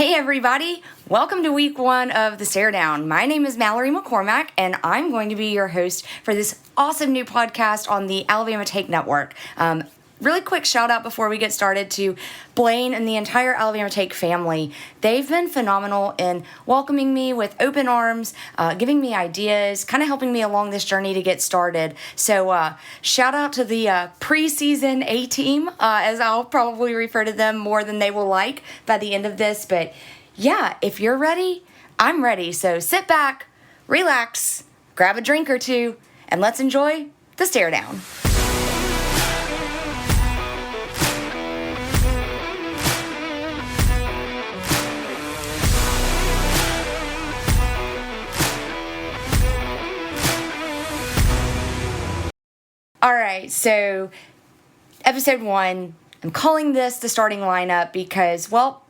Hey everybody, welcome to week 1 of the Staredown. My name is Mallory McCormack and I'm going to be your host for this awesome new podcast on the Alabama Take Network. Really quick shout out before we get started to Blaine and the entire Alabama Take family. They've been phenomenal in welcoming me with open arms, giving me ideas, kind of helping me along this journey to get started. So shout out to the preseason A-team, as I'll probably refer to them more than they will like by the end of this. But yeah, if you're ready, I'm ready. So sit back, relax, grab a drink or two, and let's enjoy the Staredown. All right, so episode 1, I'm calling this the starting lineup because, well,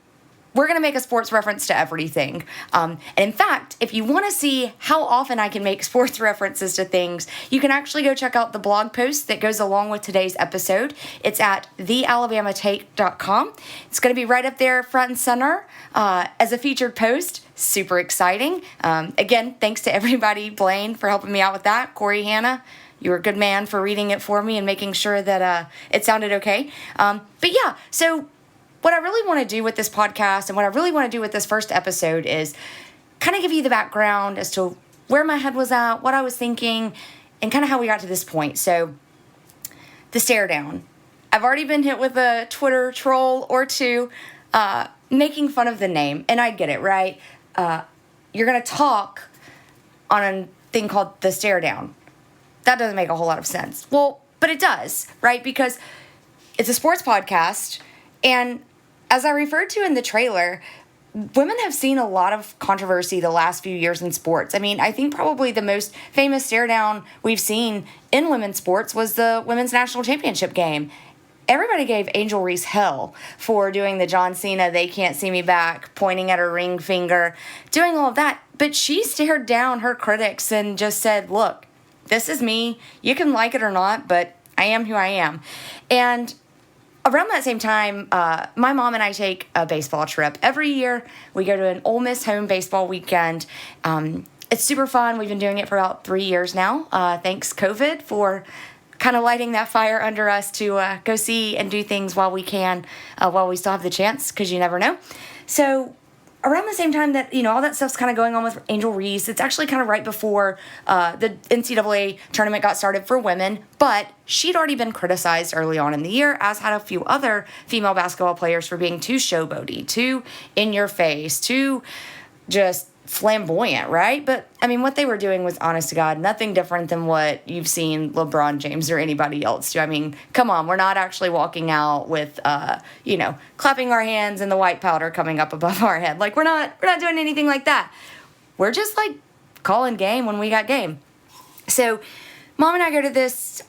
we're going to make a sports reference to everything. And in fact, if you want to see how often I can make sports references to things, you can actually go check out the blog post that goes along with today's episode. It's at thealabamatake.com. It's going to be right up there front and center as a featured post. Super exciting. Again, thanks to everybody, Blaine, for helping me out with that. Corey, Hannah, you were a good man for reading it for me and making sure that it sounded okay. But yeah, so what I really want to do with this podcast and what I really want to do with this first episode is kind of give you the background as to where my head was at, what I was thinking, and kind of how we got to this point. So, the Staredown. I've already been hit with a Twitter troll or two making fun of the name, and I get it, right? You're going to talk on a thing called the Staredown. That doesn't make a whole lot of sense. Well, but it does, right? Because it's a sports podcast, and as I referred to in the trailer, women have seen a lot of controversy the last few years in sports. I mean, I think probably the most famous stare down we've seen in women's sports was the Women's National Championship game. Everybody gave Angel Reese hell for doing the John Cena, they can't see me back, pointing at her ring finger, doing all of that. But she stared down her critics and just said, look, this is me. You can like it or not, but I am who I am. And around that same time, my mom and I take a baseball trip. Every year, we go to an Ole Miss home baseball weekend. It's super fun. We've been doing it for about 3 years now. Thanks, COVID, for kind of lighting that fire under us to go see and do things while we can, while we still have the chance, because you never know. So around the same time that, all that stuff's kind of going on with Angel Reese, it's actually kind of right before the NCAA tournament got started for women, but she'd already been criticized early on in the year, as had a few other female basketball players for being too showboaty, too in your face, too just flamboyant, right? But, I mean, what they were doing was, honest to God, nothing different than what you've seen LeBron James or anybody else do. I mean, come on, we're not actually walking out with, clapping our hands and the white powder coming up above our head. Like, we're not doing anything like that. We're just, calling game when we got game. So, Mom and I go to this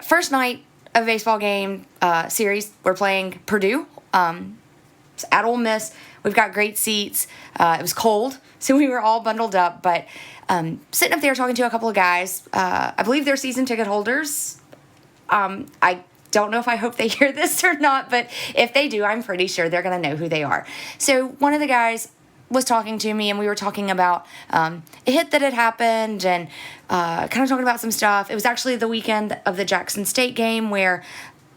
first night of baseball game series. We're playing Purdue. It's at Ole Miss. We've got great seats. It was cold, so we were all bundled up. But sitting up there talking to a couple of guys, I believe they're season ticket holders. I don't know if I hope they hear this or not, but if they do, I'm pretty sure they're going to know who they are. So one of the guys was talking to me, and we were talking about a hit that had happened and kind of talking about some stuff. It was actually the weekend of the Jackson State game where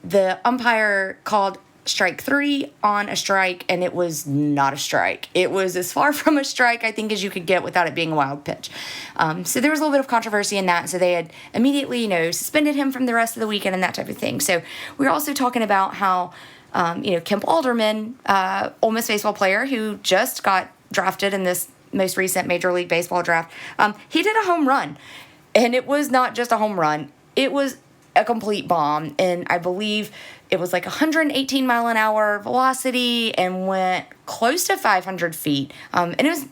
the umpire called strike 3 on a strike, and it was not a strike. It was as far from a strike, I think, as you could get without it being a wild pitch. So there was a little bit of controversy in that. So they had immediately, suspended him from the rest of the weekend and that type of thing. So we were also talking about how, Kemp Alderman, Ole Miss baseball player who just got drafted in this most recent Major League Baseball draft, he did a home run. And it was not just a home run. It was a complete bomb. And I believe it was 118 mile an hour velocity and went close to 500 feet. And it was,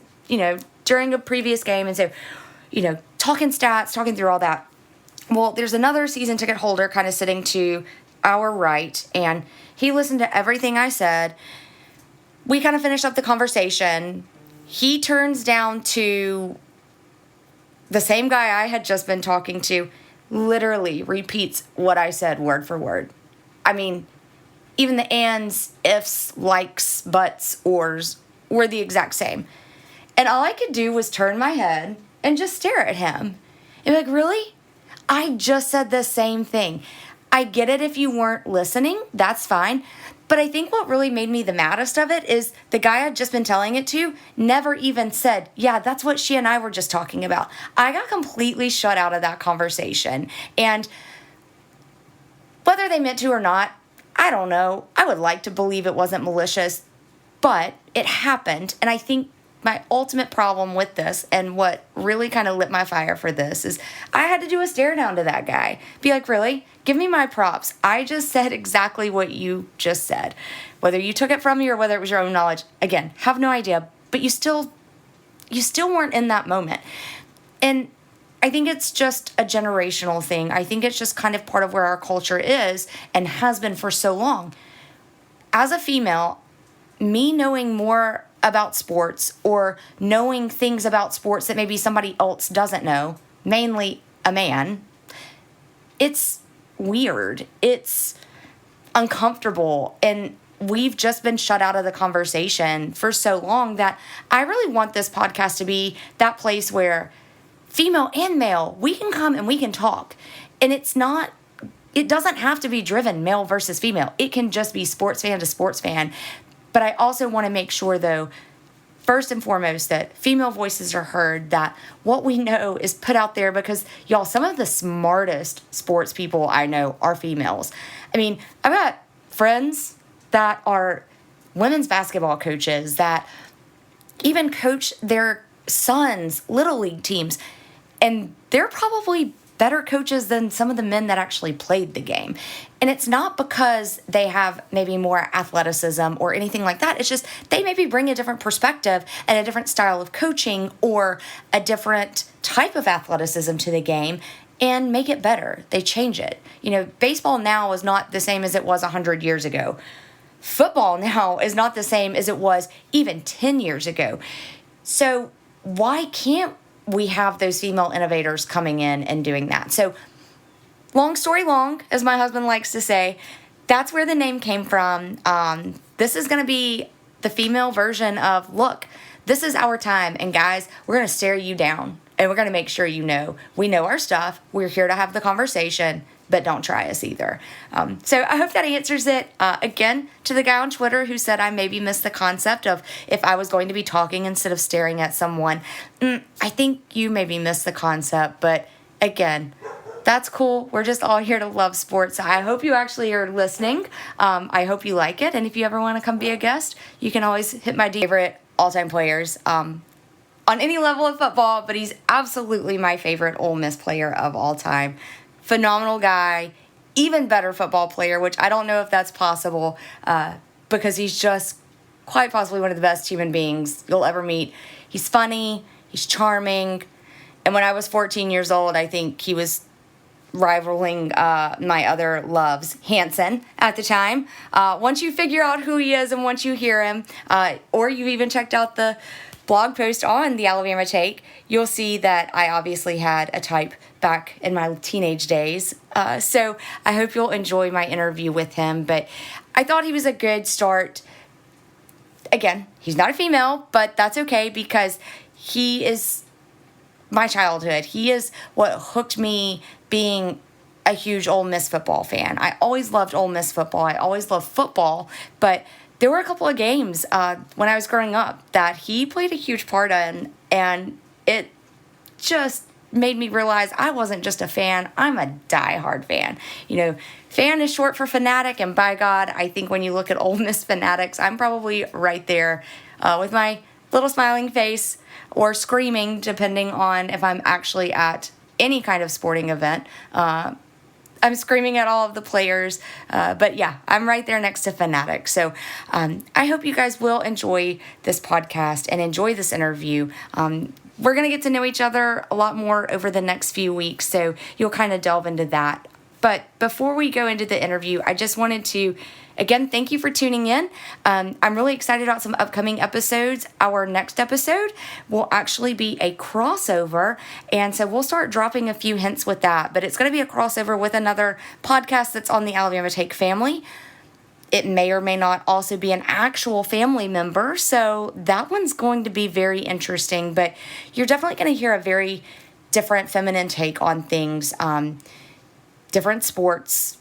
during a previous game. And so, talking stats, talking through all that. Well, there's another season ticket holder kind of sitting to our right, and he listened to everything I said. We kind of finished up the conversation. He turns down to the same guy I had just been talking to, literally repeats what I said word for word. I mean, even the ands, ifs, likes, buts, ors were the exact same. And all I could do was turn my head and just stare at him. And be like, really? I just said the same thing. I get it if you weren't listening. That's fine. But I think what really made me the maddest of it is the guy I'd just been telling it to never even said, yeah, that's what she and I were just talking about. I got completely shut out of that conversation. And whether they meant to or not, I don't know. I would like to believe it wasn't malicious, but it happened. And I think my ultimate problem with this, and what really kind of lit my fire for this, is I had to do a stare down to that guy. Be like, really? Give me my props. I just said exactly what you just said. Whether you took it from me or whether it was your own knowledge, again, have no idea. But you still weren't in that moment. And I think it's just a generational thing. I think it's just kind of part of where our culture is and has been for so long. As a female, me knowing more about sports or knowing things about sports that maybe somebody else doesn't know, mainly a man, it's weird. It's uncomfortable. And we've just been shut out of the conversation for so long that I really want this podcast to be that place where female and male, we can come and we can talk. And it doesn't have to be driven male versus female. It can just be sports fan to sports fan. But I also want to make sure, though, first and foremost, that female voices are heard, that what we know is put out there, because, y'all, some of the smartest sports people I know are females. I mean, I've got friends that are women's basketball coaches that even coach their sons' little league teams, and they're probably better coaches than some of the men that actually played the game. And it's not because they have maybe more athleticism or anything like that. It's just they maybe bring a different perspective and a different style of coaching or a different type of athleticism to the game and make it better. They change it. You know, baseball now is not the same as it was 100 years ago. Football now is not the same as it was even 10 years ago. So why can't we have those female innovators coming in and doing that? So long story long, as my husband likes to say, that's where the name came from. This is going to be the female version of, look, this is our time. And guys, we're going to stare you down and we're going to make sure you know we know our stuff. We're here to have the conversation, but don't try us either. So I hope that answers it. Again, to the guy on Twitter who said I maybe missed the concept of if I was going to be talking instead of staring at someone. I think you maybe missed the concept, but again, that's cool. We're just all here to love sports. I hope you actually are listening. I hope you like it. And if you ever want to come be a guest, you can always hit my favorite all-time players on any level of football, but he's absolutely my favorite Ole Miss player of all time. Phenomenal guy, even better football player, which I don't know if that's possible because he's just quite possibly one of the best human beings you'll ever meet. He's funny, he's charming, and when I was 14 years old, I think he was rivaling my other loves, Hanson, at the time. Once you figure out who he is and once you hear him, or you even checked out the blog post on the Alabama Take, you'll see that I obviously had a type back in my teenage days. So I hope you'll enjoy my interview with him. But I thought he was a good start. Again, he's not a female, but that's okay because he is my childhood. He is what hooked me being a huge Ole Miss football fan. I always loved Ole Miss football. I always loved football, but there were a couple of games when I was growing up that he played a huge part in, and it just made me realize I wasn't just a fan, I'm a diehard fan. You know, fan is short for fanatic, and by God, I think when you look at Ole Miss fanatics, I'm probably right there with my little smiling face or screaming, depending on if I'm actually at any kind of sporting event. I'm screaming at all of the players, but yeah, I'm right there next to Fanatic. So I hope you guys will enjoy this podcast and enjoy this interview. We're going to get to know each other a lot more over the next few weeks, so you'll kind of delve into that. But before we go into the interview, I just wanted to, again, thank you for tuning in. I'm really excited about some upcoming episodes. Our next episode will actually be a crossover, and so we'll start dropping a few hints with that. But it's going to be a crossover with another podcast that's on the Alabama Take family. It may or may not also be an actual family member. So that one's going to be very interesting. But you're definitely going to hear a very different feminine take on things, different sports.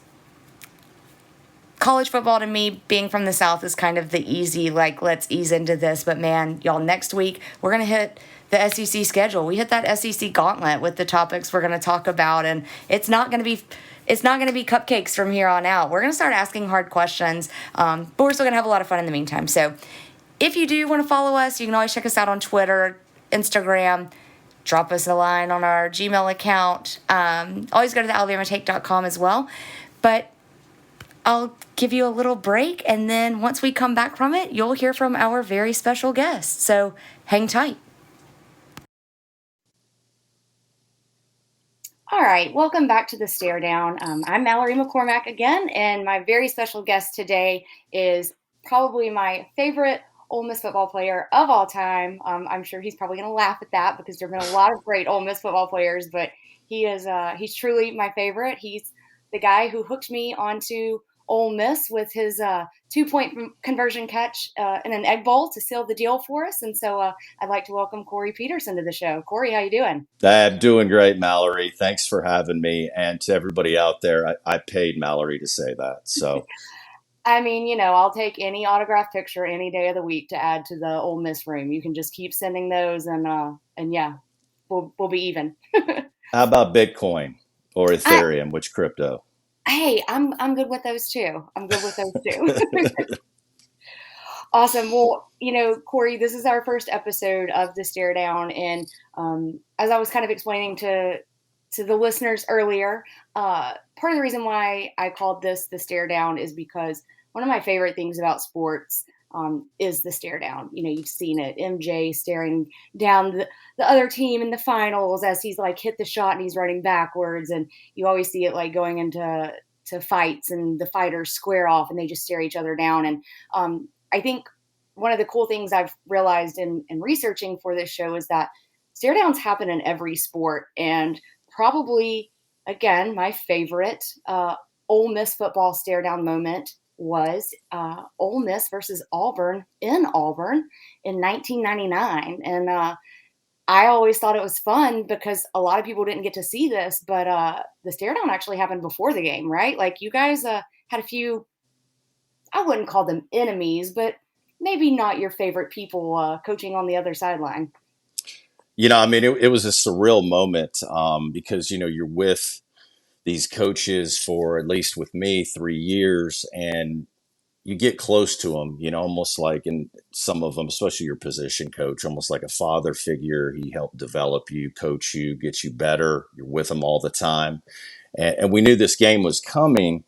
College football to me, being from the South, is kind of the easy, like, let's ease into this. But man, y'all, next week, we're going to hit the SEC schedule. We hit that SEC gauntlet with the topics we're going to talk about. And it's not going to be cupcakes from here on out. We're going to start asking hard questions, but we're still going to have a lot of fun in the meantime. So if you do want to follow us, you can always check us out on Twitter, Instagram, drop us a line on our Gmail account. Always go to the alabamatake.com as well. But I'll give you a little break, and then once we come back from it, you'll hear from our very special guest. So hang tight. All right, welcome back to the Staredown. I'm Mallory McCormack again, and my very special guest today is probably my favorite Ole Miss football player of all time. I'm sure he's probably going to laugh at that because there have been a lot of great Ole Miss football players, but he's truly my favorite. He's the guy who hooked me onto Ole Miss with his 2-point conversion catch in an Egg Bowl to seal the deal for us. And so I'd like to welcome Corey Peterson to the show. Corey, how you doing? I'm doing great, Mallory. Thanks for having me. And to everybody out there, I paid Mallory to say that. So, I mean, I'll take any autograph picture any day of the week to add to the Ole Miss room. You can just keep sending those, and yeah, we'll be even. how about Bitcoin or Ethereum? Which crypto? Hey, I'm good with those too. Awesome. Well, Corey, this is our first episode of the Stare Down, and as I was kind of explaining to the listeners earlier, part of the reason why I called this the Stare Down is because one of my favorite things about sports is the stare down. You've seen it. MJ staring down the other team in the finals as he's like hit the shot and he's running backwards, and you always see it like going into fights and the fighters square off and they just stare each other down. And I think one of the cool things I've realized in researching for this show is that stare downs happen in every sport, and probably, again, my favorite Ole Miss football stare down moment was Ole Miss versus Auburn in Auburn in 1999. And I always thought it was fun because a lot of people didn't get to see this, but the stare down actually happened before the game, right? Like you guys had a few, I wouldn't call them enemies, but maybe not your favorite people coaching on the other sideline. I mean, it was a surreal moment because, you're with these coaches for, at least with me, 3 years, and you get close to them, almost like in some of them, especially your position coach, almost like a father figure. He helped develop you, coach you, get you better. You're with him all the time. And we knew this game was coming,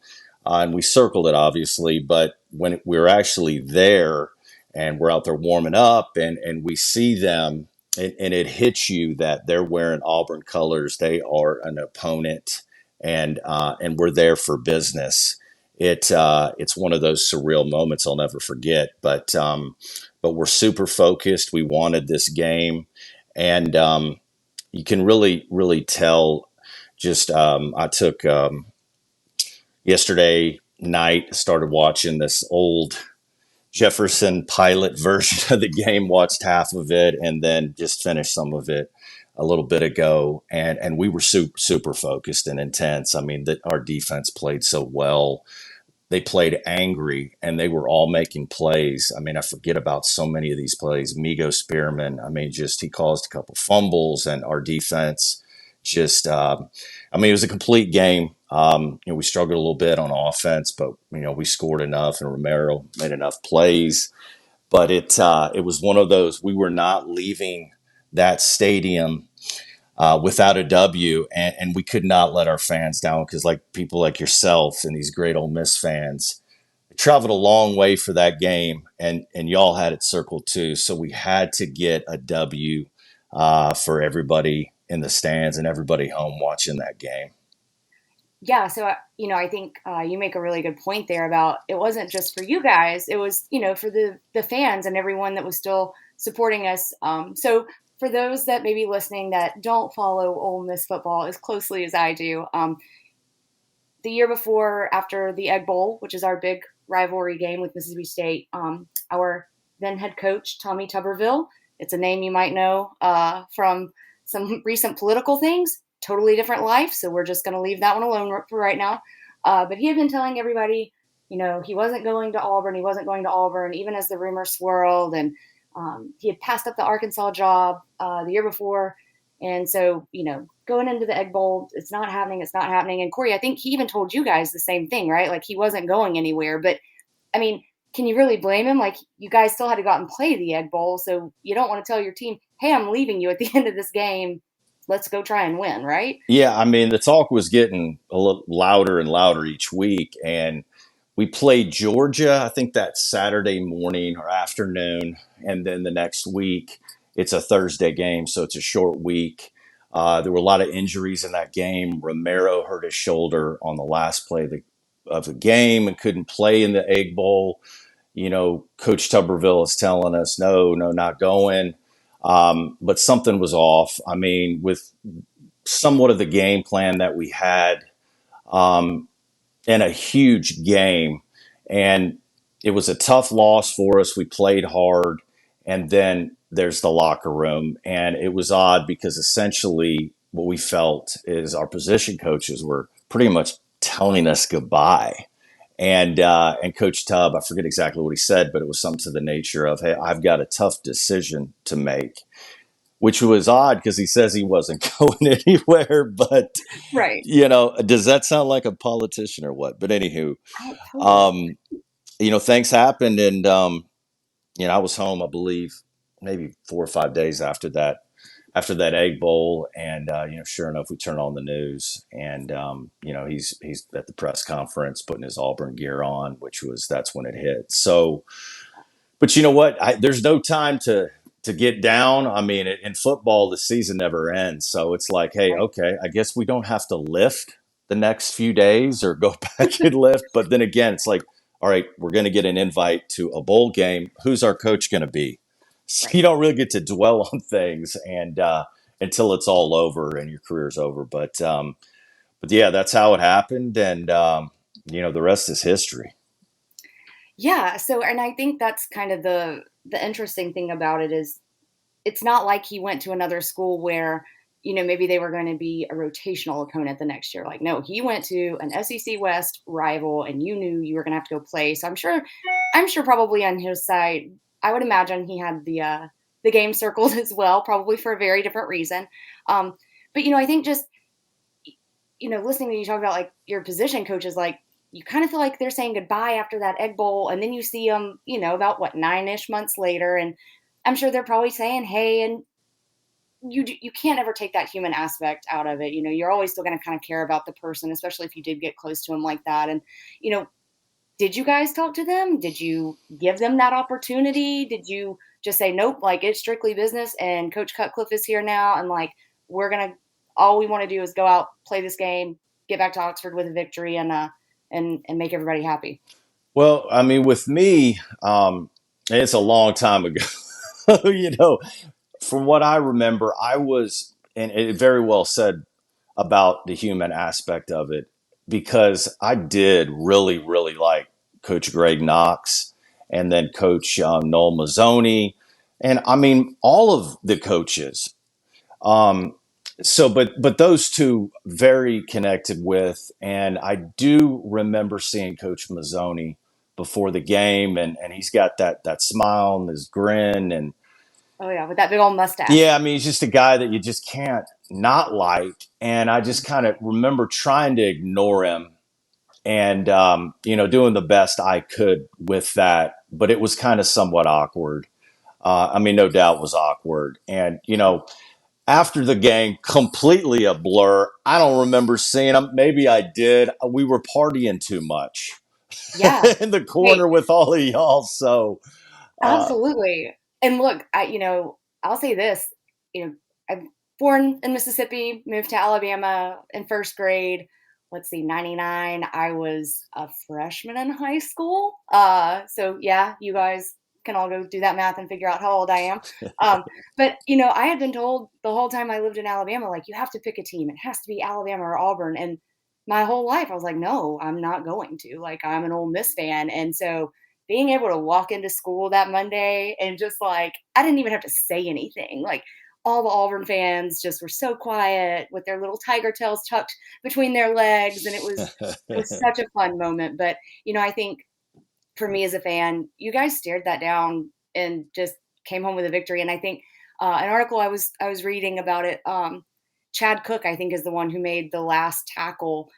and we circled it, obviously. But when we were actually there and we're out there warming up and we see them, and it hits you that they're wearing Auburn colors. They are an opponent, and we're there for business. It's one of those surreal moments I'll never forget. But we're super focused. We wanted this game, and you can really tell. Just I took yesterday night, started watching this old Jefferson pilot version of the game, watched half of it, and then just finished some of it a little bit ago. And we were super focused and intense. I mean, that our defense played so well. They played angry, and they were all making plays. I mean, I forget about so many of these plays. Migo Spearman, I mean, just he caused a couple fumbles, and our defense just, I mean, it was a complete game. We struggled a little bit on offense, but we scored enough, and Romero made enough plays. But it was one of those. We were not leaving that stadium without a W, and we could not let our fans down because, like people like yourself and these great Ole Miss fans, traveled a long way for that game, and y'all had it circled too. So we had to get a W for everybody in the stands and everybody home watching that game. Yeah, so I think you make a really good point there about it wasn't just for you guys; it was for the fans and everyone that was still supporting us. So for those that may be listening that don't follow Ole Miss football as closely as I do, the year before, after the Egg Bowl, which is our big rivalry game with Mississippi State. Our then head coach, Tommy Tuberville, it's a name you might know from some recent political things, totally different life. So we're just going to leave that one alone for right now. But he had been telling everybody, he wasn't going to Auburn. He wasn't going to Auburn, even as the rumors swirled. And he had passed up the Arkansas job the year before. And so, going into the Egg Bowl, it's not happening. It's not happening. And Corey, I think he even told you guys the same thing, right? Like he wasn't going anywhere. But I mean, can you really blame him? Like you guys still had to go out and play the Egg Bowl. So you don't want to tell your team, hey, I'm leaving you at the end of this game. Let's go try and win, right? Yeah, I mean, the talk was getting a little louder and louder each week. And we played Georgia, I think that Saturday morning or afternoon. And then the next week, it's a Thursday game. So it's a short week. There were a lot of injuries in that game. Romero hurt his shoulder on the last play of the game and couldn't play in the Egg Bowl. Coach Tuberville is telling us, no, not going. But something was off. I mean, with somewhat of the game plan that we had in a huge game. And it was a tough loss for us. We played hard. And then there's the locker room. And it was odd because essentially what we felt is our position coaches were pretty much telling us goodbye. And Coach Tubb, I forget exactly what he said, but it was something to the nature of, hey, I've got a tough decision to make, which was odd because he says he wasn't going anywhere. But, Right. does that sound like a politician or what? But anywho, Oh, totally. things happened. And, I was home, I believe, maybe 4 or 5 days after that Egg Bowl. And, sure enough, we turn on the news and, he's at the press conference putting his Auburn gear on, that's when it hit. So, but you know what? There's no time to get down. I mean, in football, the season never ends. So it's like, hey, Right. okay, I guess we don't have to lift the next few days or go back and lift. But then again, it's like, all right, we're going to get an invite to a bowl game. Who's our coach going to be? So Right. you don't really get to dwell on things and until it's all over and your career's over. But yeah, that's how it happened, and the rest is history. Yeah. So, and I think that's kind of the interesting thing about it is it's not like he went to another school where, maybe they were going to be a rotational opponent the next year. Like, no, he went to an SEC West rival and you knew you were going to have to go play. So I'm sure probably on his side, I would imagine he had the game circled as well, probably for a very different reason. But, I think just, listening to you talk about like your position coaches, like you kind of feel like they're saying goodbye after that Egg Bowl. And then you see them, about what, 9-ish months later. And I'm sure they're probably saying, hey, and you can't ever take that human aspect out of it. You're always still going to kind of care about the person, especially if you did get close to him like that. And, did you guys talk to them? Did you give them that opportunity? Did you just say, nope, like it's strictly business and Coach Cutcliffe is here now. And like, all we want to do is go out, play this game, get back to Oxford with a victory and make everybody happy. Well, I mean, with me, it's a long time ago. From what I remember, I was, and it very well said about the human aspect of it, because I did really, really like Coach Greg Knox and then Coach Noel Mazzoni. And I mean, all of the coaches. Um, but those two very connected with, and I do remember seeing Coach Mazzoni before the game, and he's got that smile and his grin, and Oh yeah, with that big old mustache. yeah, I mean, he's just a guy that you just can't not like. And I just kind of remember trying to ignore him and, doing the best I could with that. But it was kind of somewhat awkward. I mean, no doubt was awkward. And, after the game, completely a blur. I don't remember seeing him. Maybe I did. We were partying too much Yeah. in the Hey, corner with all of y'all. So, uh, absolutely. And look, I'll say this, I'm born in Mississippi, moved to Alabama in first grade. Let's see, 99. I was a freshman in high school. So yeah, you guys can all go do that math and figure out how old I am. But I had been told the whole time I lived in Alabama, like you have to pick a team. It has to be Alabama or Auburn. And my whole life. I was like, no, I'm not going to. Like, I'm an Ole Miss fan. And so being able to walk into school that Monday and just like, I didn't even have to say anything. Like, all the Auburn fans just were so quiet with their little tiger tails tucked between their legs. And it was such a fun moment. But, I think for me as a fan, you guys stared that down and just came home with a victory. And I think an article I was reading about it. Chad Cook, I think, is the one who made the last tackle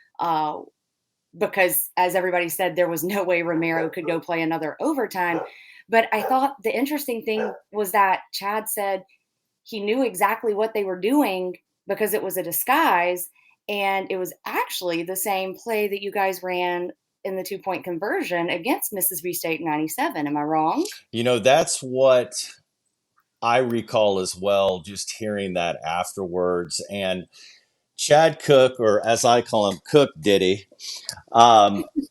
because, as everybody said, there was no way Romero could go play another overtime. But I thought the interesting thing was that Chad said he knew exactly what they were doing because it was a disguise. And it was actually the same play that you guys ran in the 2-point conversion against Mississippi State in 97. Am I wrong? That's what I recall as well, just hearing that afterwards. And Chad Cook, or as I call him, Cook Diddy,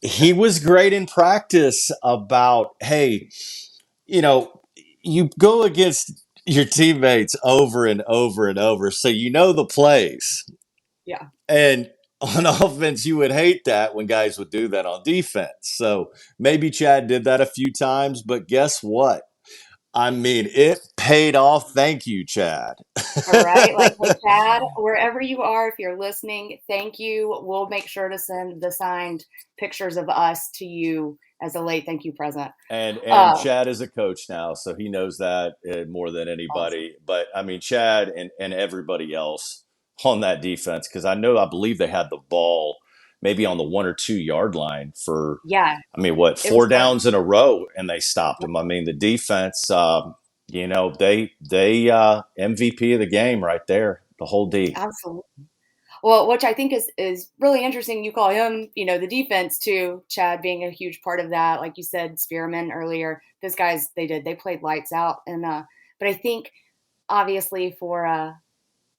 he was great in practice about, hey, you know, you go against your teammates over and over and over, so you know the plays. Yeah. And on offense, you would hate that when guys would do that on defense. So maybe Chad did that a few times, but guess what? I mean, it paid off. Thank you, Chad. All right. Like, hey, Chad, wherever you are, if you're listening, thank you. We'll make sure to send the signed pictures of us to you as a late thank you present. And Uh, Chad is a coach now, so he knows that more than awesome. anybody. But I mean, Chad and everybody else on that defense, because I believe they had the ball maybe on the 1 or 2 yard line for, Yeah, I mean, what, it was four close. downs in a row, and they stopped him. I mean, the defense, they MVP of the game right there, the whole D. Absolutely. Well, which I think is really interesting. You call him, the defense too. Chad being a huge part of that, like you said, Spearman earlier. Those guys, they played lights out, and but I think obviously for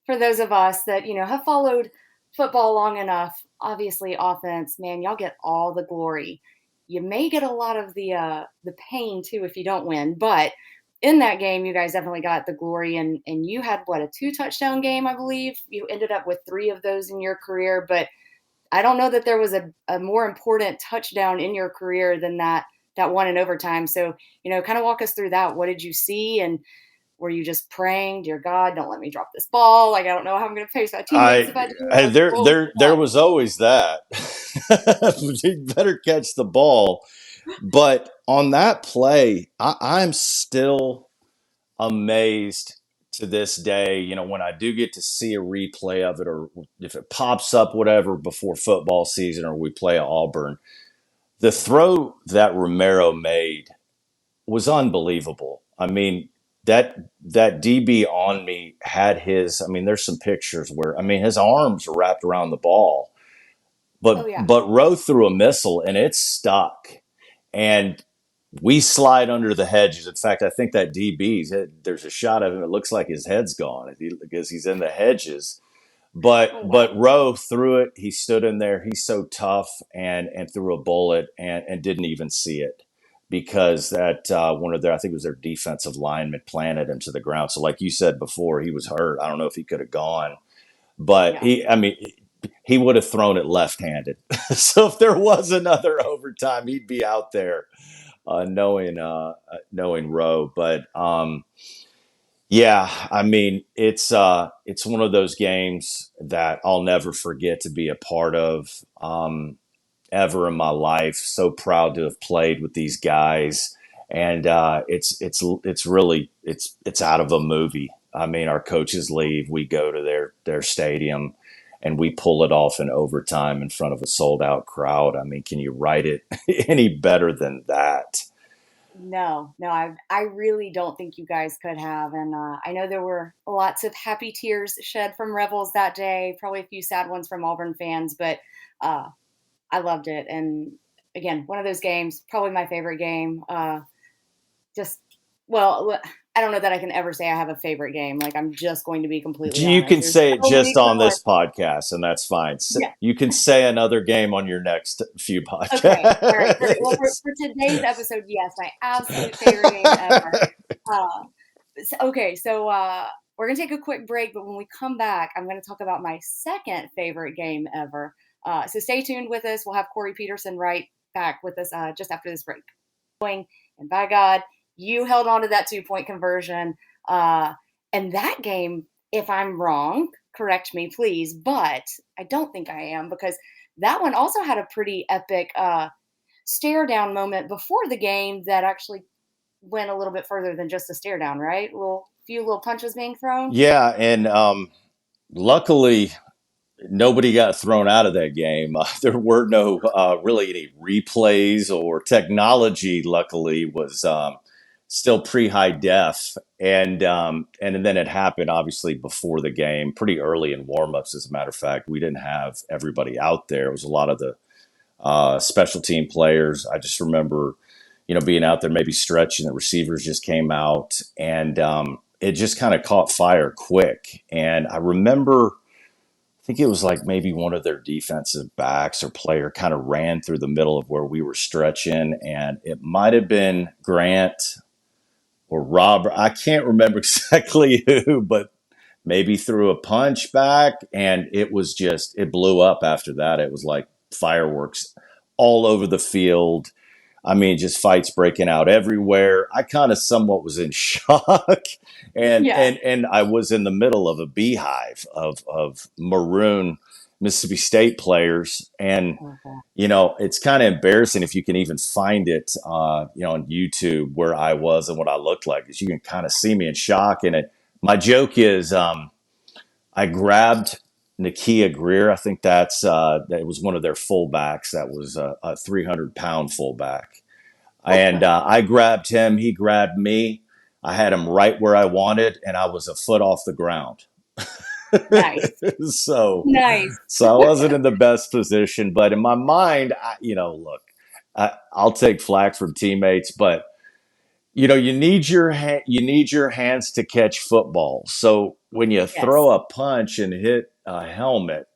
those of us that have followed football long enough, obviously offense, man, y'all get all the glory. You may get a lot of the pain too if you don't win, but in that game, you guys definitely got the glory, and you had what, a 2 touchdown game, I believe. You ended up with 3 of those in your career, but I don't know that there was a more important touchdown in your career than that one in overtime. So, kind of walk us through that. What did you see, and were you just praying, dear God, don't let me drop this ball? Like, I don't know how I'm going to face my teammates I, if I do. I Like, there what was there there that? was always that. You better catch the ball. But on that play, I'm still amazed to this day. When I do get to see a replay of it, or if it pops up, whatever, before football season, or we play Auburn, the throw that Romero made was unbelievable. I mean, that DB on me had his. I mean, there's some pictures where, I mean, his arms are wrapped around the ball, Oh, but yeah. but Rowe threw a missile and it stuck. And we slide under the hedges. In fact, I think that DB, there's a shot of him. It looks like his head's gone because he's in the hedges. But Oh, wow. but Rowe threw it. He stood in there. He's so tough, and threw a bullet and didn't even see it because that one of their, I think it was their defensive lineman, planted him to the ground. So like you said before, he was hurt. I don't know if he could have gone, but Yeah. I mean, he would have thrown it left-handed. So if there was another overtime, he'd be out there, knowing Rowe. But yeah, I mean, it's one of those games that I'll never forget to be a part of, ever in my life. So proud to have played with these guys, and it's really it's out of a movie. I mean, our coaches leave, we go to their stadium, and we pull it off in overtime in front of a sold out crowd. I mean, can you write it any better than that? No, no, I really don't think you guys could have. And I know there were lots of happy tears shed from Rebels that day, probably a few sad ones from Auburn fans, but uh, I loved it. And again, one of those games, probably my favorite game. Just well, I don't know that I can ever say I have a favorite game. Like, I'm just going to be completely You honest. can There's say it so many just good on ones. this podcast, and that's fine. Yeah. You can say another game on your next few Okay. All right. For podcasts. for today's episode, yes, my absolute favorite game ever. Uh, okay, so we're gonna take a quick break, but when we come back, I'm gonna talk about my second favorite game ever. So stay tuned with us. We'll have Corey Peterson right back with us just after this break. And by God, you held on to that 2-point conversion. And that game, if I'm wrong, correct me, please, but I don't think I am, because that one also had a pretty epic stare down moment before the game that actually went a little bit further than just a stare down, right? Few little punches being thrown. Yeah, and luckily nobody got thrown out of that game. There were no really any replays or technology. Luckily, was still pre high def, and then it happened obviously before the game, pretty early in warmups. As a matter of fact, we didn't have everybody out there. It was a lot of the special team players. I just remember, being out there, maybe stretching. The receivers just came out, and it just kind of caught fire quick. And I remember, I think it was like maybe one of their defensive backs or player kind of ran through the middle of where we were stretching, and it might have been Grant or Robert. I can't remember exactly who, but maybe threw a punch back, and it blew up after that. It was like fireworks all over the field. I mean, just fights breaking out everywhere. I kind of somewhat was in shock, and Yeah. and I was in the middle of a beehive of maroon Mississippi State players, and it's kind of embarrassing if you can even find it, on YouTube where I was and what I looked like, because you can kind of see me in shock. And my joke is, I grabbed Nakia Greer. I think that was one of their fullbacks. That was a 300-pound fullback. And I grabbed him. He grabbed me. I had him right where I wanted, and I was a foot off the ground. Nice. so Nice. so I wasn't in the best position, but in my mind, look, I'll take flack from teammates, but you need your hands to catch football. So when you throw a punch and hit a helmet,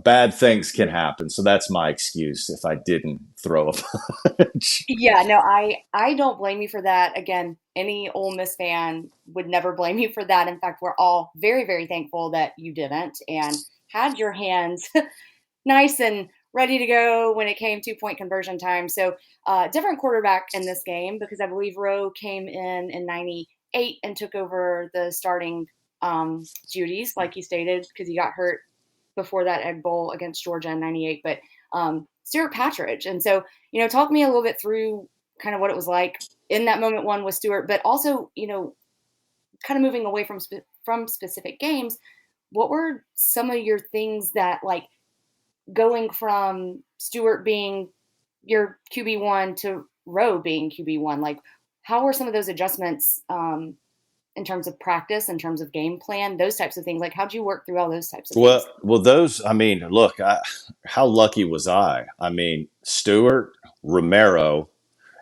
bad things can happen. So that's my excuse if I didn't throw a punch. Yeah, no, I don't blame you for that. Again, any Ole Miss fan would never blame you for that. In fact, we're all very, very thankful that you didn't and had your hands nice and ready to go when it came 2-point conversion time. So different quarterback in this game, because I believe Rowe came in 98 and took over the starting duties, like you stated, because he got hurt before that Egg Bowl against Georgia in 98. But Stuart Patridge. And so, talk me a little bit through kind of what it was like in that moment one with Stuart, but also, kind of moving away from specific games. What were some of your things that, like, going from Stuart being your QB1 to Rowe being QB1, like, how were some of those adjustments in terms of practice, in terms of game plan, those types of things? Like, how'd you work through all those types of things? Well, those. I mean, look, how lucky was I? I mean, Stewart, Romero,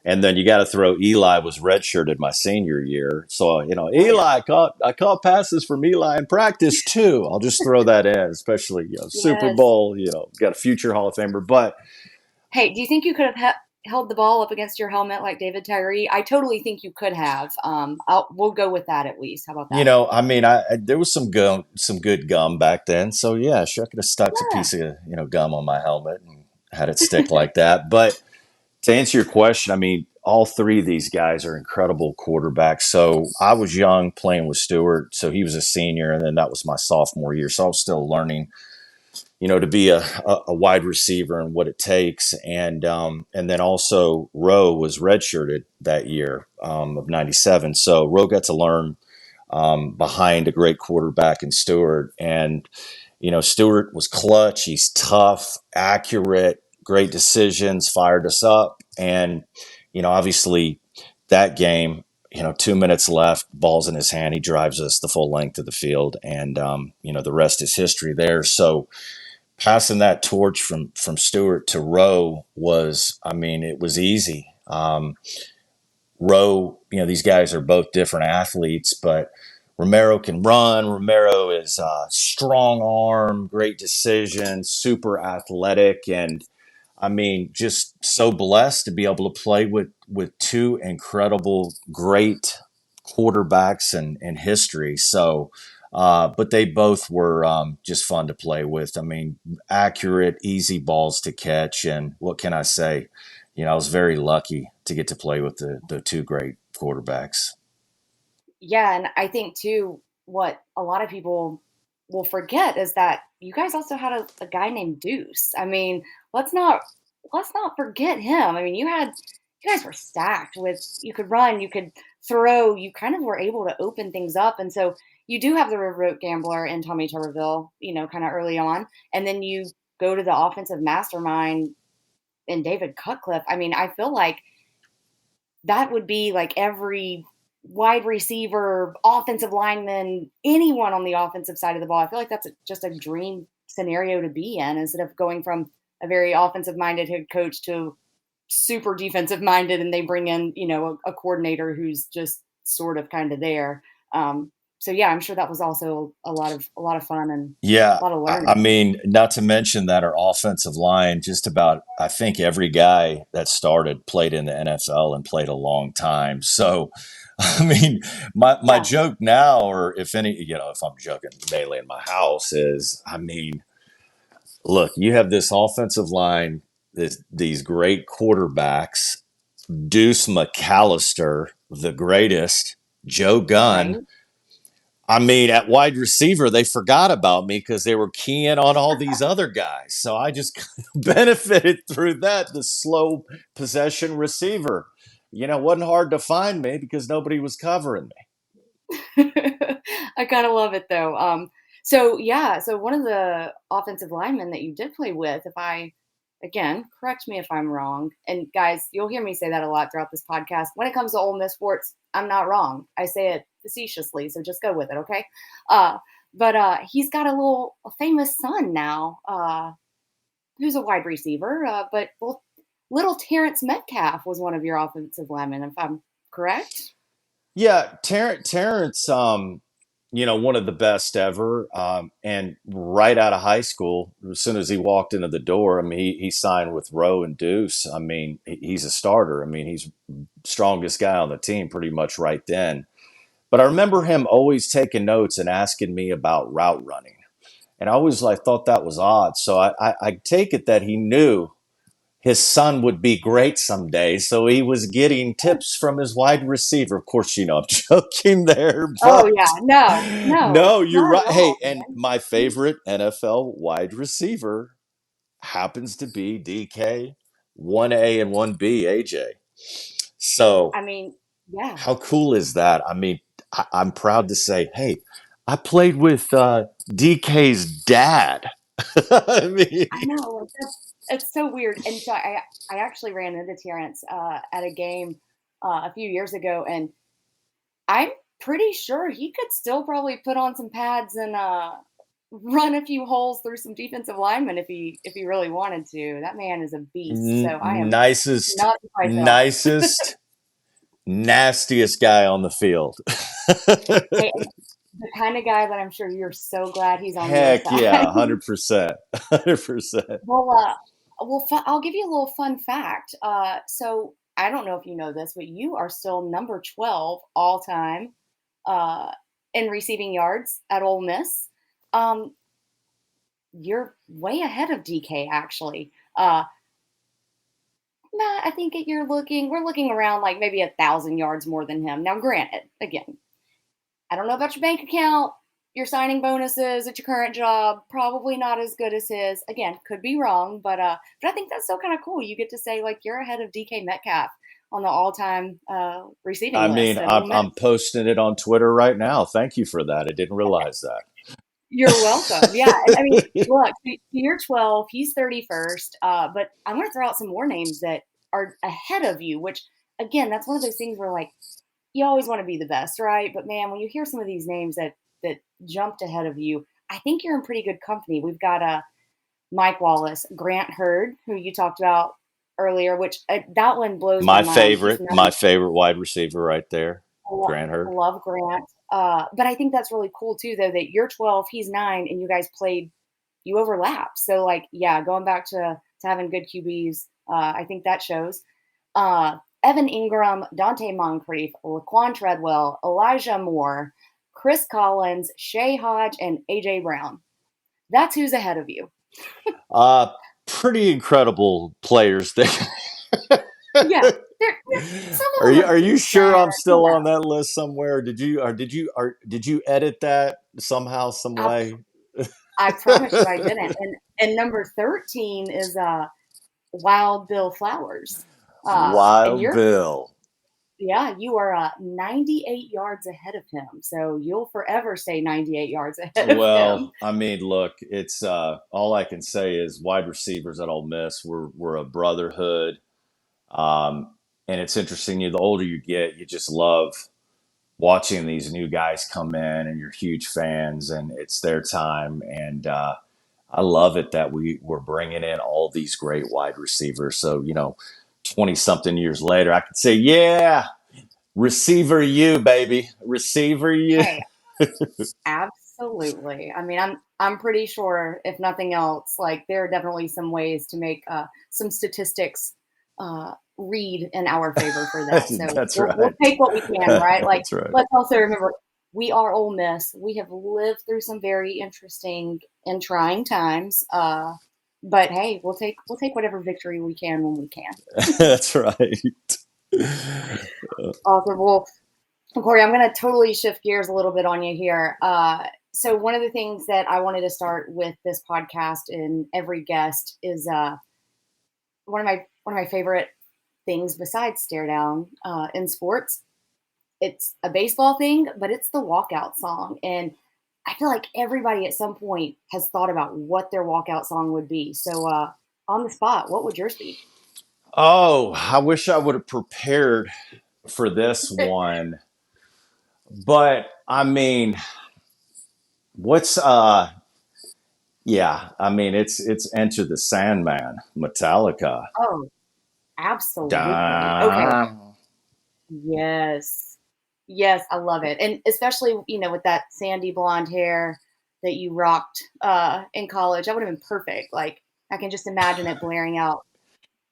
and then you got to throw Eli was redshirted my senior year. So Eli I caught passes from Eli in practice too. I'll just throw that in, especially Super Bowl. Got a future Hall of Famer, but. Hey, do you think you could have held the ball up against your helmet like David Tyree? I totally think you could have. We'll go with that at least. How about that? I mean, there was some good gum back then, so yeah, sure, I could have stuck a piece of gum on my helmet and had it stick like that. But to answer your question, I mean, all three of these guys are incredible quarterbacks. So I was young playing with Stewart, so he was a senior, and then that was my sophomore year, so I was still learning to be a wide receiver and what it takes. And then also Rowe was redshirted that year of 97. So Rowe got to learn behind a great quarterback in Stewart. And, Stewart was clutch. He's tough, accurate, great decisions, fired us up. And, obviously that game, 2 minutes left, ball's in his hand. He drives us the full length of the field. And, the rest is history there. So, passing that torch from Stewart to Rowe it was easy. Rowe, these guys are both different athletes, but Romero can run. Romero is strong arm, great decision, super athletic, and just so blessed to be able to play with two incredible, great quarterbacks in history. So But they both were just fun to play with. I mean, accurate, easy balls to catch. And what can I say? I was very lucky to get to play with the two great quarterbacks. Yeah, and I think too, what a lot of people will forget is that you guys also had a guy named Deuce. I mean, let's not let's not forget him. I mean, you guys were stacked with you could run, you could throw, you kind of were able to open things up. And so you do have the remote gambler in Tommy Tuberville, kind of early on, and then you go to the offensive mastermind in David Cutcliffe. I mean, I feel like that would be like every wide receiver, offensive lineman, anyone on the offensive side of the ball. I feel like that's just a dream scenario to be in instead of going from a very offensive minded head coach to super defensive minded and they bring in, a coordinator who's just sort of kind of there. So yeah, I'm sure that was also a lot of fun and Yeah, a lot of I learning. mean, not to mention that our offensive line, just about, I think every guy that started played in the NFL and played a long time. So, I mean, my Yeah, joke now, or if any, if I'm joking mainly in my house, is, I mean, look, you have this offensive line, these great quarterbacks, Deuce McAllister, the greatest, Joe Gunn. right. I mean, at wide receiver, they forgot about me because they were keying on all these other guys. So I just benefited through that. The slow possession receiver, wasn't hard to find me because nobody was covering me. I kind of love it though. So yeah, so one of the offensive linemen that you did play with, if I, again, correct me if I'm wrong, and guys, you'll hear me say that a lot throughout this podcast. When it comes to Ole Miss sports, I'm not wrong. I say it facetiously, so just go with it, okay? Uh, but he's got a famous son now, who's a wide receiver. But well, little Terrence Metcalf was one of your offensive linemen, if I'm correct. Yeah, Terrence, one of the best ever. And right out of high school, as soon as he walked into the door, I mean, he signed with Rowe and Deuce. I mean, he's a starter. I mean, he's strongest guy on the team pretty much right then. But I remember him always taking notes and asking me about route running. And I always like thought that was odd. So I take it that he knew his son would be great someday. So he was getting tips from his wide receiver. Of course, I'm joking there, Oh but yeah, no, no, no, you're not at right. Hey, all, and man. my favorite NFL wide receiver happens to be DK, 1A and 1B AJ. So I mean, yeah. how cool is that? I mean, I'm proud to say, hey, I played with DK's dad. I mean, I know, like, that's it's so weird, and so I actually ran into Terrence, at a game, a few years ago, and I'm pretty sure he could still probably put on some pads and, run a few holes through some defensive linemen if he really wanted to. That man is a beast, so I am nicest, not surprised at all. nicest, nastiest guy on the field. Hey, and the kinda guy that I'm sure you're so glad he's on your Heck yeah, side. 100%. 100%. Well, I'll give you a little fun fact. So I don't know if you know this, but you are still number 12 all time uh, in receiving yards at Ole Miss. Um, you're way ahead of DK actually. Nah, I think we're looking around like maybe 1,000 yards more than him. Now, granted, again, I don't know about your bank account, your signing bonuses at your current job, probably not as good as his. Again, could be wrong, but I think that's still kind of cool. You get to say like you're ahead of DK Metcalf on the all-time I receiving mean, list at Ole I'm Miss. posting it on Twitter right now. Thank you for that. I didn't realize You're welcome. Yeah, and I mean, that. look, you're 12, he's 31st, but I'm going to throw out some more names that are ahead of you, which again, that's one of those things where like you always want to be the best, right? But man, when you hear some of these names that jumped ahead of you, I think you're in pretty good company. We've got Mike Wallace, Grant Hurd, who you talked about earlier, which that one blows my my mind. He's favorite, not my favorite wide receiver right there, Grant I Hurd. love Grant, but I think that's really cool too, though, that you're 12, he's 9, and you guys played, you overlap. So like, yeah, going back to having good QBs, I think that shows. Evan Ingram, Dante Moncrief, Laquan Treadwell, Elijah Moore, Chris Collins, Shea Hodge, and AJ Brown. That's who's ahead of you. Uh, Pretty incredible players there. Yeah, some of Are them you are are you pretty sure I'm you still on that list somewhere? Did you edit that somehow, some I, way? I promise you I didn't. And number 13 is Wild Bill Flowers. And Wild you're Bill. Yeah, you are 98 yards ahead of him. So you'll forever stay 98 yards ahead of him. Well, I mean, look, it's all I can say is wide receivers at Ole Miss. We're a brotherhood, and it's interesting. The older you get, you just love watching these new guys come in, and you're huge fans, and it's their time. And I love it that we're bringing in all these great wide receivers. So 20 something years later, I could say, yeah, receiver you, baby, receiver you. Hey, absolutely. I mean, I'm pretty sure, if nothing else, like there are definitely some ways to make some statistics read in our favor for that. So That's we'll right. take what we can, right? Like, That's right. let's also remember we are Ole Miss. We have lived through some very interesting and trying times. But hey, we'll take whatever victory we can when we can. That's right. Awesome. Well, Corey, I'm going to totally shift gears a little bit on you here. So one of the things that I wanted to start with this podcast and every guest is one of my favorite things besides stare down in sports. It's a baseball thing, but it's the walkout song, and I feel like everybody at some point has thought about what their walkout song would be. So on the spot, what would yours be? Oh, I wish I would have prepared for this one. But I mean, what's yeah, I mean it's Enter the Sandman, Metallica. Oh, absolutely. Okay. Dun. Yes. Yes, I love it. And especially, with that sandy blonde hair that you rocked in college, that would have been perfect. Like I can just imagine it blaring out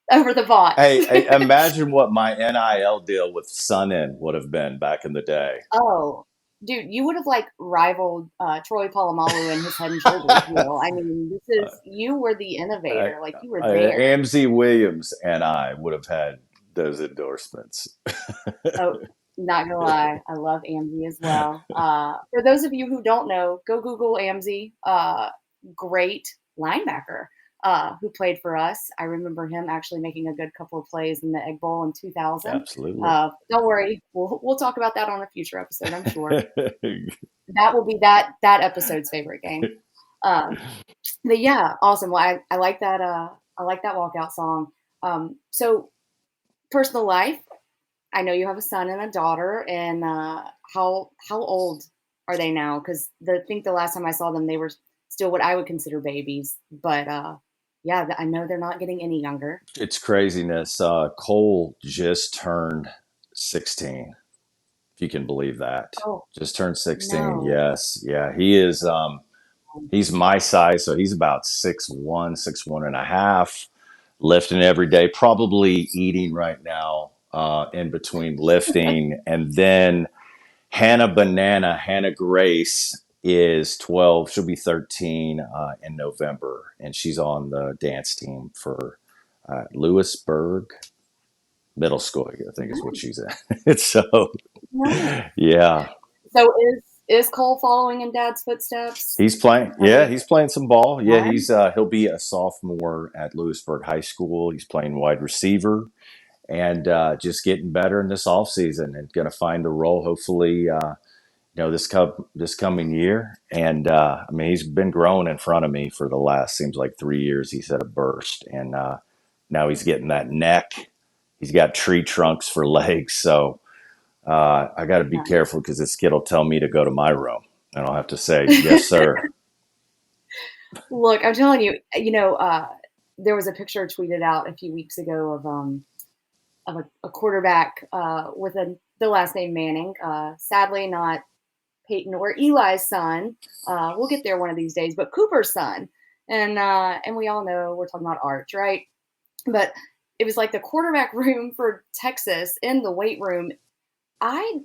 over the box. Hey, imagine what my NIL deal with Sun would have been back in the day. Oh, dude, you would have like rivaled Troy Polamalu in his Head and Shoulders deal. I mean, you were the innovator. Like you were there. Amzie Williams and I would have had those endorsements. Oh, not gonna lie, I love Amzie as well. For those of you who don't know, go Google Amzie. Great linebacker who played for us. I remember him actually making a good couple of plays in the Egg Bowl in 2000. Absolutely. Don't worry, we'll talk about that on a future episode. I'm sure that will be that episode's favorite game. Um, but yeah, awesome. Well, I like that. I like that walkout song. So personal life. I know you have a son and a daughter, and how old are they now? Because I think the last time I saw them, they were still what I would consider babies. But yeah, I know they're not getting any younger. It's craziness. Cole just turned 16, if you can believe that. Oh Just turned 16. no! Yes. Yeah. He is, he's my size. So he's about 6'1", 6'1.5", lifting every day, probably eating right now, in between lifting. And then Hannah Grace is 12. She'll be 13 in November, and she's on the dance team for Lewisburg Middle School, I think is what Nice, she's at. So, nice. yeah, So is Cole following in Dad's footsteps? he's playing. Have Yeah, they? he's playing some ball. Yeah, Right? he'll be a sophomore at Lewisburg High School. He's playing wide receiver and just getting better in this off season and going to find a role hopefully. This coming year. And I mean, he's been growing in front of me for the last seems like 3 years. He's had a burst, and now he's getting that neck. He's got tree trunks for legs, so I got to be careful because this kid will tell me to go to my room, and I'll have to say yes, sir. Look, I'm telling you, there was a picture tweeted out a few weeks ago of a quarterback with the last name Manning. Sadly, not Peyton or Eli's son. We'll get there one of these days, but Cooper's son. And we all know we're talking about Arch, right? But it was like the quarterback room for Texas in the weight room. I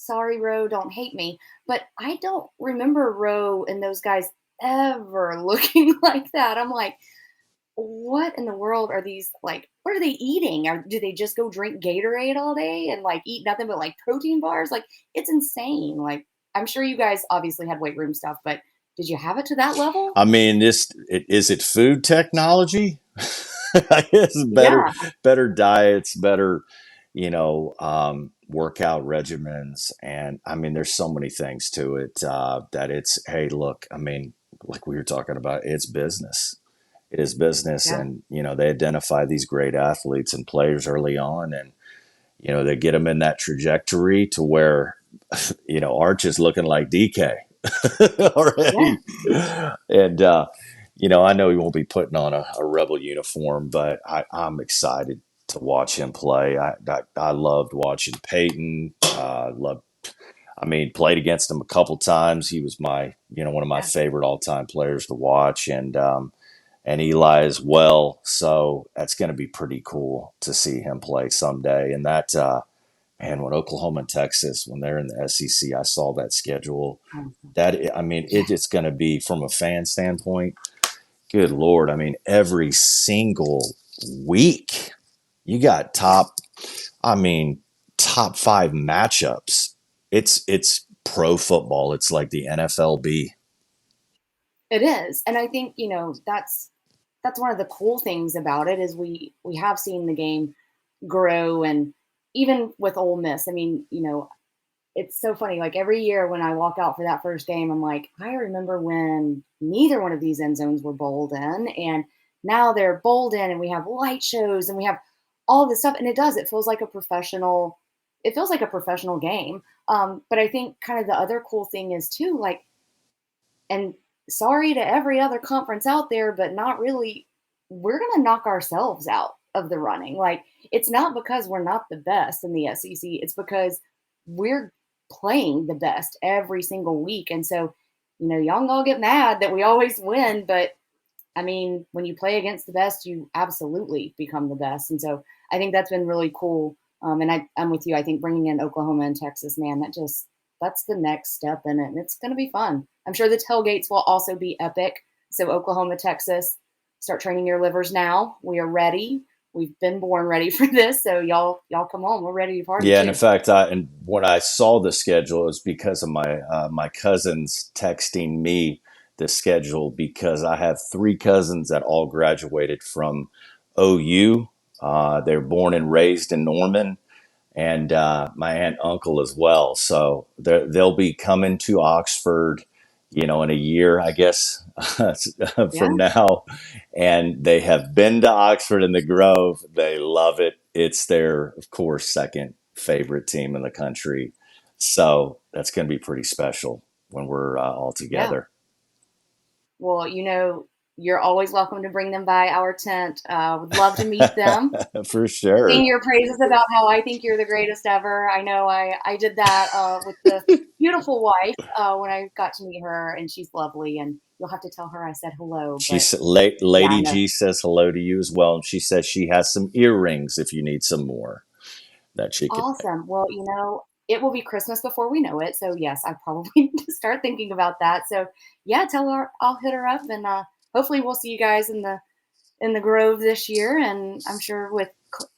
sorry, Roe, don't hate me, but I don't remember Roe and those guys ever looking like that. I'm like, what in the world are these like? What are they eating? Or do they just go drink Gatorade all day and like eat nothing but like protein bars? Like it's insane. Like I'm sure you guys obviously had weight room stuff, but did you have it to that level? I mean, is it food technology? I guess Yeah, better diets, better, workout regimens, and I mean, there's so many things to it that it's. Hey, look, I mean, like we were talking about, it's business. It is business, yeah, and they identify these great athletes and players early on, and they get them in that trajectory to where Arch is looking like DK yeah. already. And, I know he won't be putting on a Rebel uniform, but I'm excited to watch him play. I loved watching Peyton. I mean, played against him a couple times. He was one of my Yeah. favorite all time players to watch. And Eli as well. So that's going to be pretty cool to see him play someday. And that, man, when Oklahoma and Texas, when they're in the SEC, I saw that schedule. That I mean, Yeah. it's going to be from a fan standpoint. Good Lord. I mean, every single week you got Yeah. I mean, top five matchups. It's pro football. It's like the NFLB. It is. And I think, that's one of the cool things about it is we have seen the game grow and even with Ole Miss, I mean, it's so funny. Like every year when I walk out for that first game, I'm like, I remember when neither one of these end zones were bowled in, and now they're bowled in, and we have light shows, and we have all this stuff, and it does. It feels like a professional. It feels like a professional game. But I think kind of the other cool thing is too, like, and sorry to every other conference out there, but not really. We're gonna knock ourselves out of the running. Like it's not because we're not the best in the SEC. It's because we're playing the best every single week. And so, y'all can all get mad that we always win, but I mean, when you play against the best, you absolutely become the best. And so I think that's been really cool. And I'm with you. I think bringing in Oklahoma and Texas, man, that's the next step in it. And it's going to be fun. I'm sure the tailgates will also be epic. So Oklahoma, Texas, start training your livers now. We are ready. We've been born ready for this. So y'all come on. We're ready to party Yeah, and in too. fact, and when I saw the schedule, it was because of my cousins texting me the schedule because I have three cousins that all graduated from OU. They're born and raised in Norman, and my aunt and uncle as well. So they'll be coming to Oxford, in a year, I guess, Yeah. from now. And they have been to Oxford in the Grove. They love it. It's their, of course, second favorite team in the country. So that's going to be pretty special when we're all Yeah. together. Well, you're always welcome to bring them by our tent. Would love to meet them. For sure. Sing your praises about how I think you're the greatest ever. I know I did that with the beautiful wife when I got to meet her, and she's lovely. And you'll have to tell her I said hello. But yeah, I Lady know. G says hello to you as well. And she says she has some earrings if you need some more that she could. Awesome. Well, it will be Christmas before we know it. So yes, I probably need to start thinking about that. So yeah, tell her I'll hit her up, and hopefully we'll see you guys in the Grove this year. And I'm sure with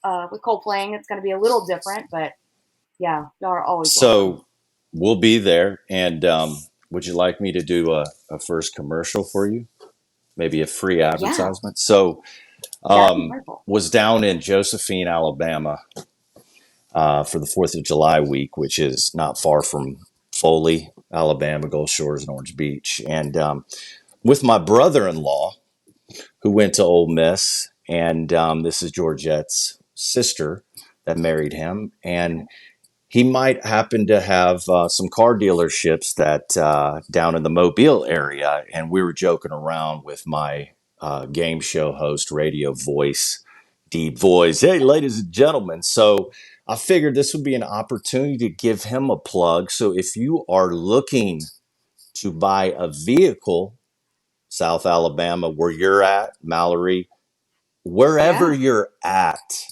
Cole playing, it's going to be a little different, but yeah, y'all are always welcome. So we'll be there. And would you like me to do a first commercial for you? Maybe a free Yeah, advertisement. So that'd be wonderful. was down in Josephine, Alabama for the 4th of July week, which is not far from Foley, Alabama, Gulf Shores, and Orange Beach. And with my brother in law, who went to Ole Miss, and this is Georgette's sister that married him. And he might happen to have some car dealerships that down in the Mobile area. And we were joking around with my game show host, radio voice, deep voice. Hey, ladies and gentlemen. So I figured this would be an opportunity to give him a plug. So if you are looking to buy a vehicle, South Alabama, where you're at, Mallory, wherever Yeah, you're at,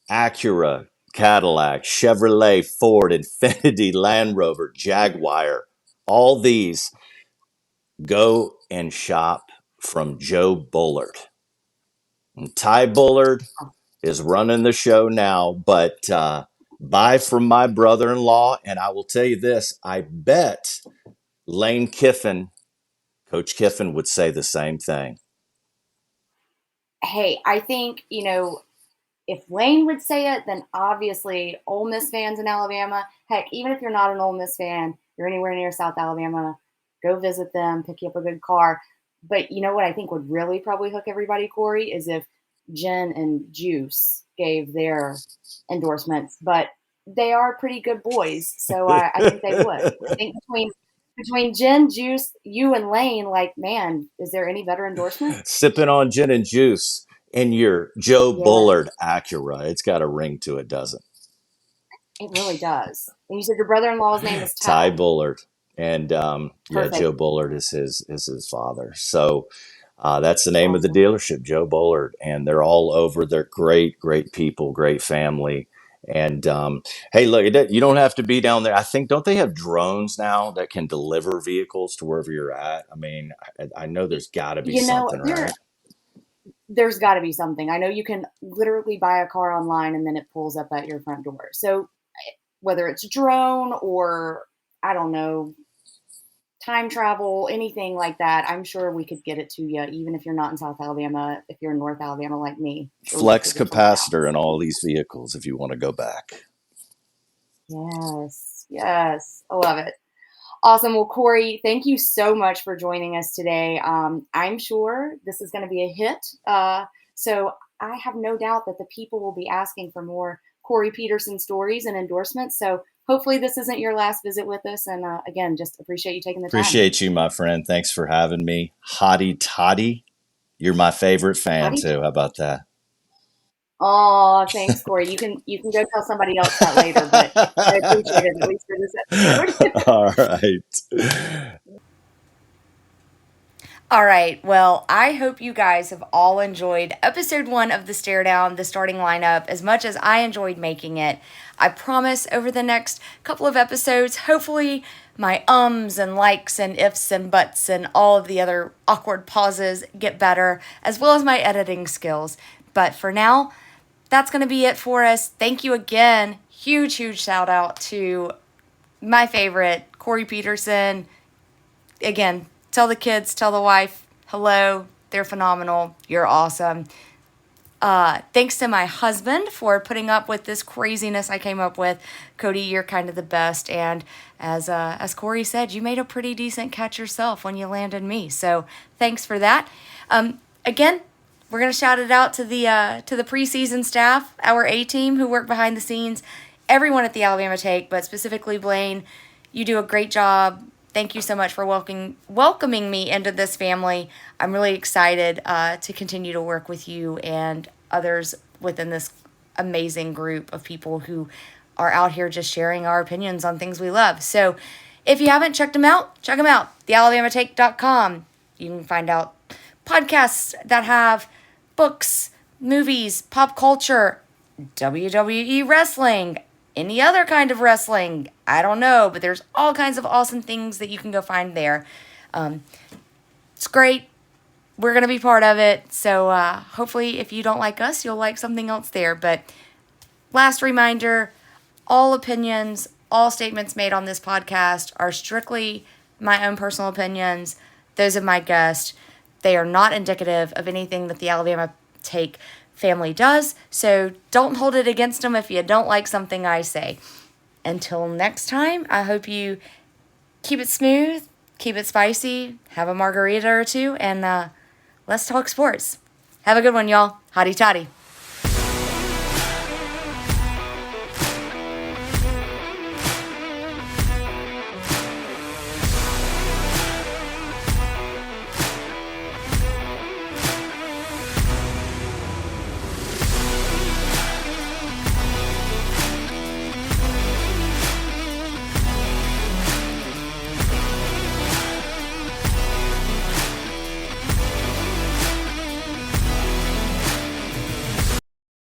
Acura, Cadillac, Chevrolet, Ford, Infiniti, Land Rover, Jaguar. All these go and shop from Joe Bullard. And Ty Bullard is running the show now, but buy from my brother in law. And I will tell you this, I bet Lane Kiffin, Coach Kiffin, would say the same thing. Hey, I think, if Lane would say it, then obviously Ole Miss fans in Alabama, heck, even if you're not an Ole Miss fan, you're anywhere near South Alabama, go visit them, pick you up a good car. But you know what I think would really probably hook everybody, Corey, is if Jen and Juice gave their endorsements. But they are pretty good boys, so I think they would. I think between Jen, Juice, you, and Lane, like, man, is there any better endorsement? Sipping on gin and juice in your Joe Yeah, Bullard Acura. It's got a ring to it, doesn't it really does. And you said your brother-in-law's name is Ty Ty. Bullard. And yeah, Perfect. Joe Bullard is his father. So that's the name of the Awesome. dealership, Joe Bullard. And they're all over. They're great people, great family. And hey, look, you don't have to be down there. I think, don't they have drones now that can deliver vehicles to wherever you're at? I mean, I know there's got to be You know, something, right? there's got to be something. I know you can literally buy a car online and then it pulls up at your front door. So whether it's drone or, I don't know, time travel, anything like that, I'm sure we could get it to you, even if you're not in South Alabama. If you're in North Alabama like me, sure we could Flex figure something out. capacitor in all these vehicles if you want to go back. Yes, yes, I love it. Awesome. Well, Corey, thank you so much for joining us today. I'm sure this is going to be a hit. So I have no doubt that the people will be asking for more Corey Peterson stories and endorsements. So hopefully this isn't your last visit with us. And again, just appreciate you taking the time. Appreciate you, my friend. Thanks for having me. Hottie Toddy, you're my favorite fan Howdy. too. How about that? Oh, thanks, Corey. You can go tell somebody else that later, but I appreciate it, at least for this episode. All right. All right. Well, I hope you guys have all enjoyed episode 1 of the Staredown, the starting lineup, as much as I enjoyed making it. I promise over the next couple of episodes, hopefully my ums and likes and ifs and buts and all of the other awkward pauses get better, as well as my editing skills. But for now, that's going to be it for us. Thank you again. Huge, huge shout out to my favorite, Corey Peterson. Again, tell the kids, tell the wife, hello, they're phenomenal, you're awesome. Thanks to my husband for putting up with this craziness I came up with. Cody, you're kind of the best. And as Corey said, you made a pretty decent catch yourself when you landed me. So thanks for that. Again, we're gonna shout it out to the preseason staff, our A team who work behind the scenes, everyone at the Alabama Take, but specifically Blaine. You do a great job. Thank you so much for welcoming me into this family. I'm really excited to continue to work with you and others within this amazing group of people who are out here just sharing our opinions on things we love. So if you haven't checked them out, check them out. TheAlabamaTake.com. You can find out podcasts that have books, movies, pop culture, WWE wrestling, any other kind of wrestling. I don't know, but there's all kinds of awesome things that you can go find there. It's great. We're going to be part of it. So hopefully if you don't like us, you'll like something else there. But last reminder, all opinions, all statements made on this podcast are strictly my own personal opinions, those of my guest. They are not indicative of anything that the Alabama Take family does, so don't hold it against them if you don't like something I say. Until next time, I hope you keep it smooth, keep it spicy, have a margarita or two, and let's talk sports. Have a good one, y'all. Hotty toddy.